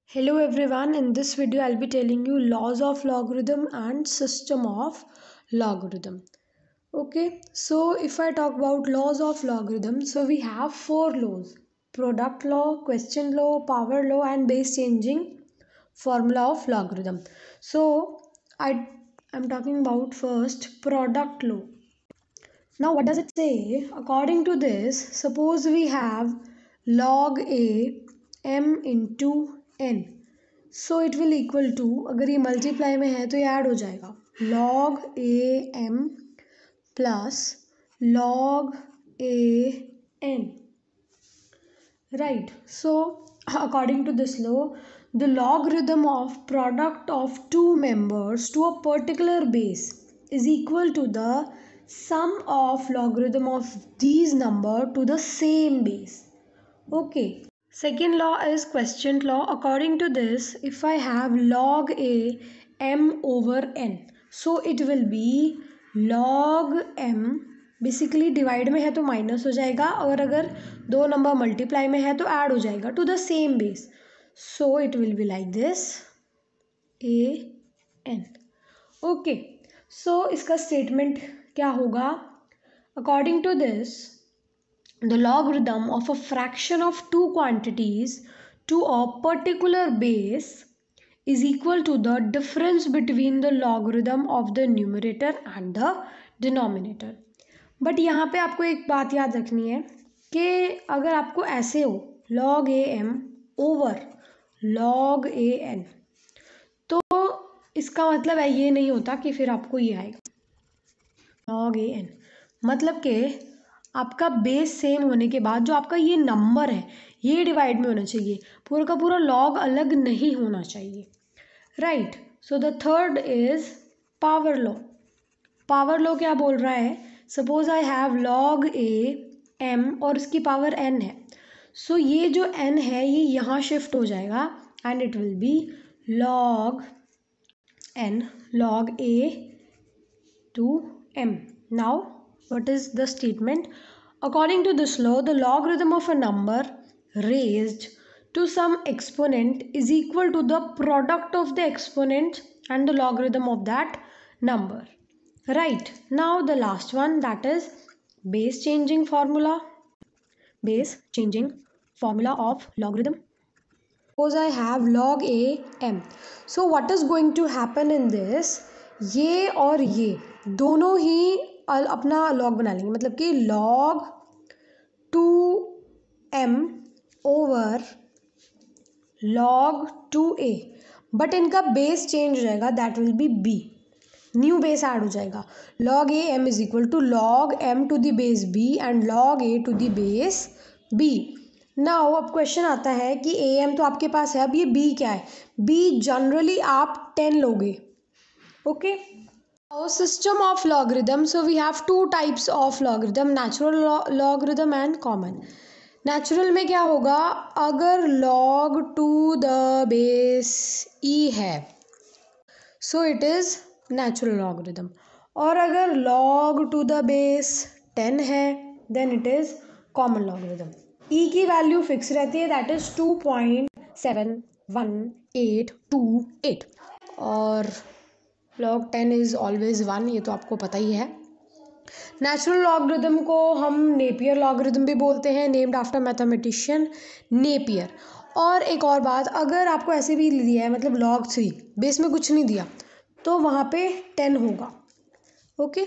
Hello everyone, in this video I'll be telling you laws of logarithm and system of logarithm. Okay, so if I talk about laws of logarithm, so we have four laws: product law, question law, power law and base changing formula of logarithm. So I'm talking about first product law. Now what does it say? According to this, suppose we have log a m into n. So it will equal to, अगर ये multiply में है तो ये add हो जाएगा, log a m plus log a n. Right. So according to this law, the logarithm of product of two members to a particular base is equal to the sum of logarithm of these number to the same base. Okay. Second law is quotient law. According to this, if I have log a m over n, so it will be log m, basically divide में है तो minus हो जाएगा, और अगर दो number multiply में है तो ऐड हो जाएगा to the same base. So it will be like this a n. Okay, so इसका स्टेटमेंट क्या होगा? According to this, the logarithm of a fraction of two quantities to a particular base is equal to the difference between the logarithm of the numerator and the denominator. But यहाँ पे आपको एक बात याद रखनी है कि अगर आपको ऐसे हो log a m over log a n, तो इसका मतलब है ये नहीं होता कि फिर आपको ये आएगा log a n. मतलब कि आपका बेस सेम होने के बाद जो आपका ये नंबर है ये डिवाइड में होना चाहिए, पूरा का पूरा लॉग अलग नहीं होना चाहिए. Right. So the third is power law. Power law क्या बोल रहा है? Suppose I have log a m और इसकी पावर एन है. सो ये जो एन है ये यहाँ शिफ्ट हो जाएगा and it will be log n log a to m. Now what is the statement? According to this law, the logarithm of a number raised to some exponent is equal to the product of the exponent and the logarithm of that number. Right. Now the last one, that is base changing formula. Base changing formula of logarithm. Suppose I have log a m. So what is going to happen in this? ये और ये दोनों ही अपना log बना लेंगे, मतलब कि log 2m over log 2a, but इनका बेस चेंज हो जाएगा, that will be b. New base add हो जाएगा. log a m is equal to log m to the base b and log a to the base b. Now अब question आता है कि a m तो आपके पास है, अब ये b क्या है? b जनरली आप 10 लोगे. Okay. System of logarithm. So we have two types of logarithm, natural logarithm and common. Natural में क्या होगा? अगर log to the base e है so it is natural logarithm, और अगर log to the base 10 है then it is common logarithm. e की value fix रहती है, that is 2.71828, और log 10 इज़ ऑलवेज 1, ये तो आपको पता ही है. नेचुरल लॉगरिथम को हम नेपियर लॉगरिथम भी बोलते हैं, नेम्ड आफ्टर मैथमेटिशियन नेपियर. और एक और बात, अगर आपको ऐसे भी दिया है, मतलब log 3 बेस में कुछ नहीं दिया, तो वहाँ पे 10 होगा. ओके.